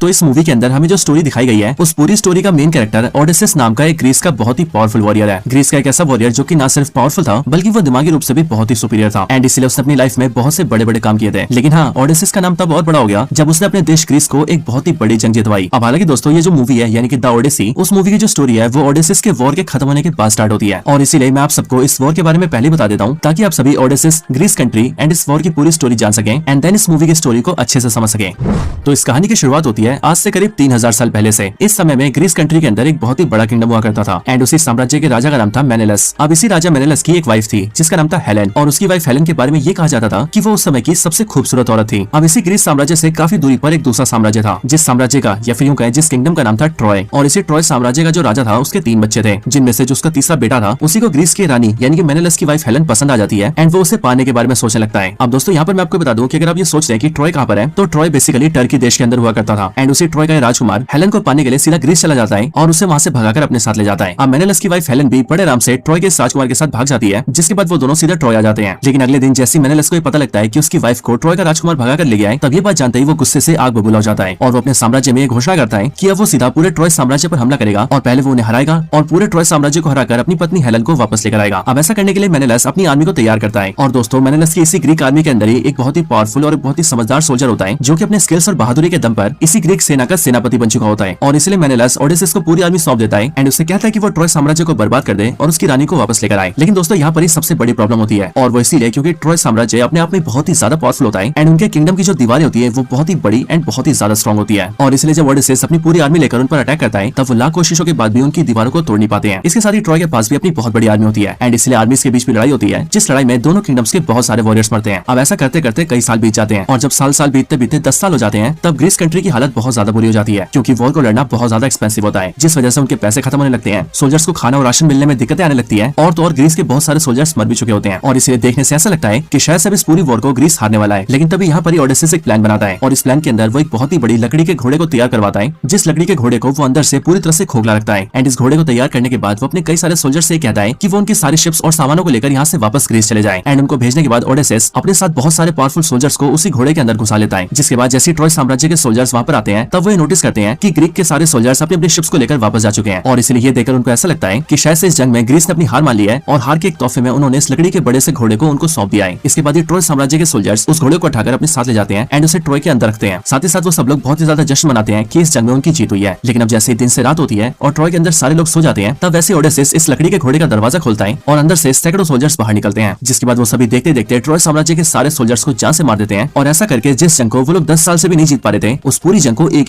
तो इस मूवी के अंदर हमें जो स्टोरी दिखाई गई है उस पूरी स्टोरी का मेन कैरेक्टर ओडेसिस नाम का एक ग्रीस का बहुत ही पावरफुल वॉरियर है। ग्रीस का एक ऐसा वॉरियर जो कि ना सिर्फ पावरफुल था बल्कि वो दिमागी रूप से भी बहुत ही सुपीरियर था एंड इसलिए उसने अपनी लाइफ में बहुत से बड़े बड़े काम किए थे। लेकिन हाँ, ओडेसिस का नाम तब और बड़ा हो गया जब उसने अपने देश ग्रीस को एक बहुत ही बड़ी जंग जितवाई। अब हालांकि दोस्तों ये जो मूवी है यानी कि द ओडेसी, उस मूवी की जो स्टोरी है वो ओडेसिस के वॉर के खत्म होने के बाद स्टार्ट होती है और इसीलिए मैं आप सबको इस वॉर के बारे में पहले बता देता हूँ ताकि आप सभी ओडेसिस, ग्रीस कंट्री एंड इस वॉर की पूरी स्टोरी जान सकें एंड देन इस मूवी की स्टोरी को अच्छे से समझ सकें। तो इस कहानी की शुरुआत होती है आज से करीब 3000 साल पहले से। इस समय में ग्रीस कंट्री के अंदर एक बहुत ही बड़ा किंगडम हुआ करता था एंड उसी साम्राज्य के राजा का नाम था मेनेलस। अब इसी राजा मेनेलस की एक वाइफ थी जिसका नाम था हेलेन और उसकी वाइफ हेलेन के बारे में ये कहा जाता था कि वो उस समय की सबसे खूबसूरत औरत थी। अब इसी ग्रीस साम्राज्य से काफी दूरी पर एक दूसरा साम्राज्य था जिस साम्राज्य का या फिर यूं कहें जिस किंगडम का नाम था ट्रॉय। और इसी ट्रॉय साम्राज्य का जो राजा था उसके 3 बच्चे थे जिनमें से जो उसका तीसरा बेटा था उसी को ग्रीस की रानी यानी कि मेनेलस की वाइफ हेलेन पसंद आ जाती है एंड वो उसे पाने के बारे में सोचने लगता है। अब दोस्तों यहाँ पर मैं आपको बता दूं कि अगर आप ये सोच रहे हैं कि ट्रॉय कहाँ पर है, तो ट्रॉय बेसिकली टर्की देश के अंदर हुआ करता था एंड उसी ट्रॉय का राजकुमार हेलेन को पाने के लिए सीधा ग्रीस चला जाता है और उसे वहाँ से भगाकर अपने साथ ले जाता है। अब मेनेलस की वाइफ हेलेन भी बड़े आराम से ट्रॉय के राजकुमार के साथ भाग जाती है जिसके बाद वो दोनों सीधा ट्रॉय आ जाते हैं। लेकिन अगले दिन जैसे मेनेलस को ये पता लगता है कि उसकी वाइफ को ट्रॉय का राजकुमार भगाकर ले गया है, तब ये बात जानते ही वो गुस्से से आग बबूला हो जाता है और वो अपने साम्राज्य में घोषणा करता है कि अब वो सीधा पूरे ट्रॉय साम्राज्य पर हमला करेगा और पहले वो उन्हें हराएगा और पूरे ट्रॉय साम्राज्य को हराकर अपनी पत्नी हेलेन को वापस लेकर आएगा। अब ऐसा करने के लिए मेनेलस अपनी आर्मी को तैयार करता है और दोस्तों मेनेलस की इसी ग्रीक आर्मी के अंदर ही एक बहुत ही पावरफुल और बहुत ही समझदार सोल्जर होता है जो कि अपने स्किल्स और बहादुरी के दम पर इसी ग्रीक सेना का सेनापति बन चुका होता है और इसलिए मेनेलस ओडेसिस को पूरी आर्मी सौंप देता है एंड उससे कहता है कि वो ट्रॉय साम्राज्य को बर्बाद कर दे और उसकी रानी को वापस लेकर आए। लेकिन दोस्तों यहाँ पर ही सबसे बड़ी प्रॉब्लम होती है और वो इसीलिए क्योंकि ट्रॉय साम्राज्य अपने आप में बहुत ही ज्यादा पावरफुल होता है एंड उनके किंगडम की जो दीवारें होती है वो बहुत ही बड़ी एंड बहुत ही ज्यादा स्ट्रॉन्ग होती है और इसलिए जब ओडेसिस अपनी पूरी आर्मी लेकर उन पर अटैक करता है तब वो लाख कोशिशों के बाद भी उनकी दीवारों को तोड़ नहीं पाते हैं। इसके साथ ही ट्रॉय के पास भी अपनी बहुत बड़ी आर्मी होती है एंड इसलिए आर्मीज के बीच में लड़ाई होती है जिस लड़ाई में दोनों किंगडम्स के बहुत सारे वॉरियर्स मरते हैं। अब ऐसा करते करते कई साल बीत जाते हैं और जब साल बीतते बीतते 10 साल हो जाते हैं तब ग्रीस कंट्री की हालत बहुत ज्यादा बुरी हो जाती है क्योंकि वॉर को लड़ना बहुत ज्यादा एक्सपेंसिव होता है जिस वजह से उनके पैसे खत्म होने लगते हैं, सोल्जर्स को खाना और राशन मिलने में दिक्कतें आने लगती है और तो और ग्रीस के बहुत सारे सोल्जर्स मर भी चुके होते हैं और इसे देखने से ऐसा लगता है कि शायद सब इस पूरी वॉर को ग्रीस हारने वाला है। लेकिन तभी यहाँ पर ही ओडेसिस एक प्लान बनाता है और इस प्लान के अंदर वो एक बहुत ही बड़ी लकड़ी के घोड़े को तैयार करवाता है जिस लकड़ी के घोड़े को वो अंदर से पूरी तरह से खोखला रखता है एंड इस घोड़े को तैयार करने के बाद वो अपने कई सारे सोल्जर से कहता है कि वो उनकी सारी शिप्स और सामानों को लेकर यहाँ से वापस ग्रीस चले जाएं एंड उनको भेजने के बाद ओडेसिस अपने साथ बहुत सारे पावरफुल सोल्जर्स को उसी घोड़े के अंदर घुसा लेता है। जिसके बाद जैसे ट्रॉय साम्राज्य के सोल्जर्स वहाँ पर आते हैं तब वो नोटिस करते हैं कि ग्रीक के सारे सोल्जर्स अपने अपने शिप्स को लेकर वापस जा चुके हैं और इसलिए ये देखकर उनको ऐसा लगता है कि शायद से इस जंग में ग्रीस ने अपनी हार मान ली है और हार के एक तोहफे में उन्होंने इस लकड़ी के बड़े से घोड़े को उनको सौंप दिया है। इसके बाद ये ट्रॉय साम्राज्य के सोल्जर्स उस घोड़े को उठाकर अपने साथ ले जाते हैं एंड उसे ट्रॉय के अंदर रखते हैं। साथ ही साथ वो सब लोग बहुत ही ज्यादा जश्न मनाते हैं कि इस जंग में उनकी जीत हुई है। लेकिन अब जैसे दिन से रात होती है और ट्रॉय के अंदर सारे लोग सो जाते हैं तब वैसे ओडेसिस इस लकड़ी के घोड़े का दरवाजा खोलता है और अंदर से सैकड़ों सोल्जर्स बाहर निकलते हैं जिसके बाद वो सभी देखते देखते ट्रॉय साम्राज्य के सारे सोल्जर्स को जान से मार देते हैं और ऐसा करके जिस जंग को वो लोग 10 साल से भी नहीं जीत पा रहे थे उस पूरी जंग को एक